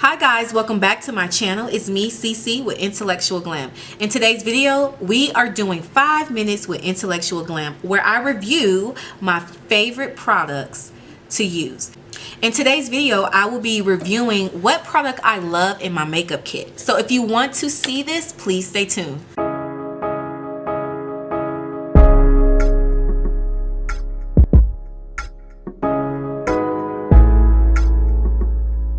Hi guys, welcome back to my channel. It's me, CC, with Intellectual Glam. In today's video, we are doing 5 minutes with Intellectual Glam, where I review my favorite products to use. In today's video, I will be reviewing what product I love in my makeup kit. So if you want to see this, please stay tuned.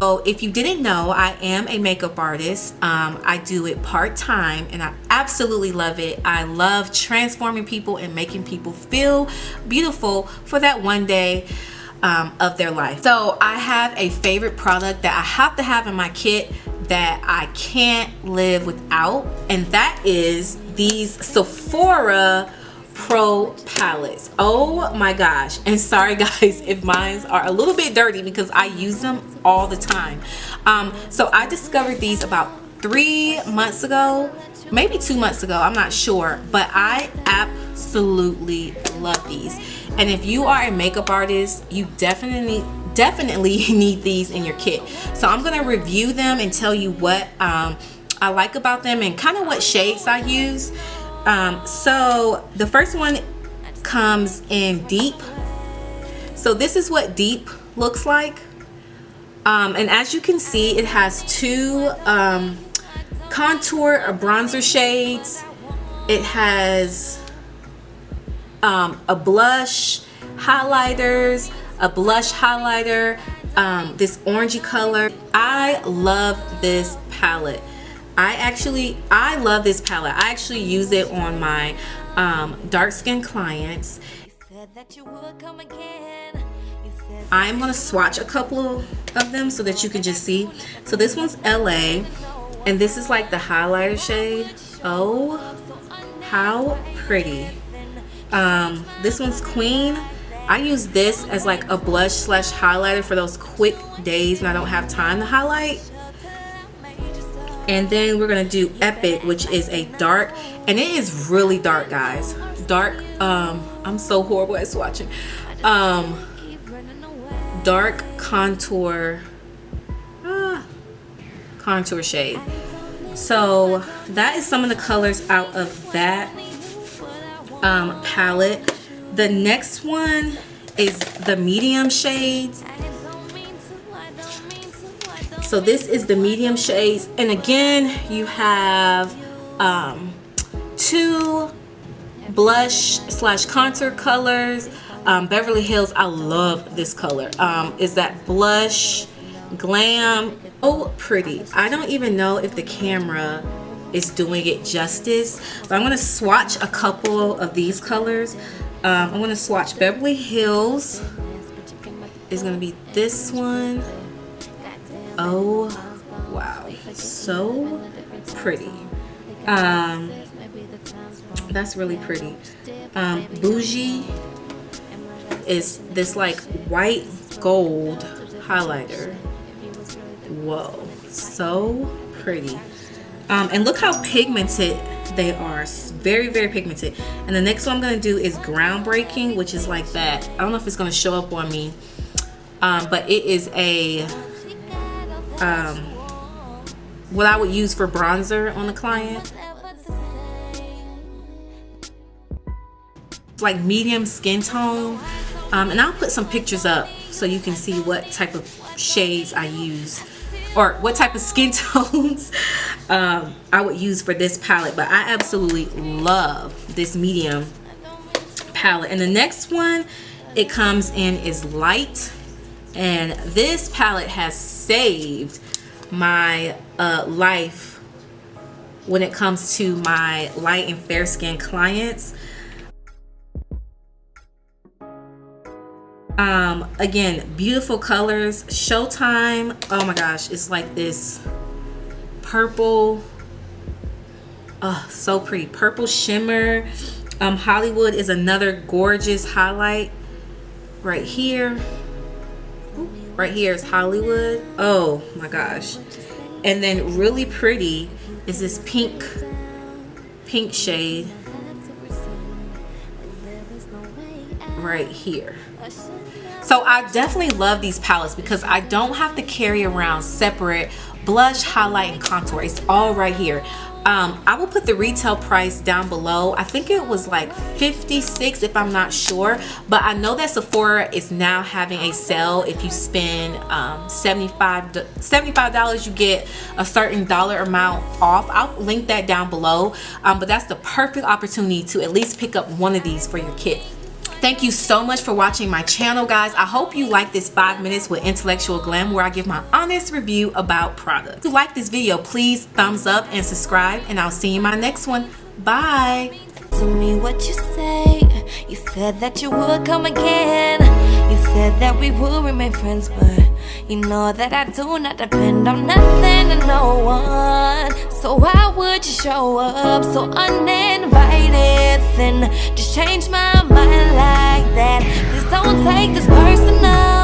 So if you didn't know, I am a makeup artist. I do it part-time and I absolutely love it. I love transforming people and making people feel beautiful for that one day of their life. So I have a favorite product that I have to have in my kit that I can't live without, and that is these Sephora Pro palettes. Oh my gosh. And sorry guys if mine are a little bit dirty because I use them all the time. So I discovered these about 3 months ago, maybe 2 months ago, I'm not sure, but I absolutely love these. And if you are a makeup artist, you definitely need these in your kit. So I'm gonna review them and tell you what I like about them and kind of what shades I use. So the first one comes in Deep. So this is what Deep looks like. And as you can see, it has two contour or bronzer shades. It has a blush highlighters, a blush highlighter, this orangey color. I love this palette. I love this palette. I actually use it on my dark skin clients. I'm gonna swatch a couple of them so that you can just see. So this one's LA, and this is like the highlighter shade. Oh, how pretty. This one's Queen. I use this as like a blush slash highlighter for those quick days when I don't have time to highlight. And then we're gonna do Epic, which is a dark, and it is really dark, guys. Dark, I'm so horrible at swatching. Dark contour, contour shade. So that is some of the colors out of that palette. The next one is the medium shades. So this is the medium shades, and again you have two blush slash contour colors. Beverly Hills, I love this color. Is that blush glam? Oh, pretty. I don't even know if the camera is doing it justice, but I'm gonna swatch a couple of these colors. I'm gonna swatch Beverly Hills. Is gonna be this one. Oh wow, so pretty. That's really pretty. Bougie is this like white gold highlighter. Whoa, so pretty. And look how pigmented they are. Very, very pigmented. And the next one I'm gonna do is Groundbreaking, which is like that. I don't know if it's gonna show up on me, but it is a what I would use for bronzer on the client. It's like medium skin tone, and I'll put some pictures up so you can see what type of shades I use or what type of skin tones I would use for this palette. But I absolutely love this medium palette. And the next one it comes in is Light. And this palette has saved my life when it comes to my light and fair skin clients. Again, beautiful colors. Showtime. Oh my gosh, it's like this purple. Oh, so pretty. Purple shimmer. Hollywood is another gorgeous highlight right here. Right here is Hollywood. Oh my gosh. And then really pretty is this pink shade right here. So I definitely love these palettes because I don't have to carry around separate blush, highlight, and contour. It's all right here. I will put the retail price down below. I think it was like $56 if I'm not sure, but I know that Sephora is now having a sale. If you spend $75, you get a certain dollar amount off. I'll link that down below, but that's the perfect opportunity to at least pick up one of these for your kit. Thank you so much for watching my channel, guys. I hope you like this 5 minutes with Intellectual Glam, where I give my honest review about products. If you like this video, please thumbs up and subscribe, and I'll see you in my next one. Bye. To me what you say, you said that you would come again. You said that we would remain friends, but you know that I do not depend on nothing and no one. So why would you show up so uninvited, then just change my mind like that? Please don't take this personal.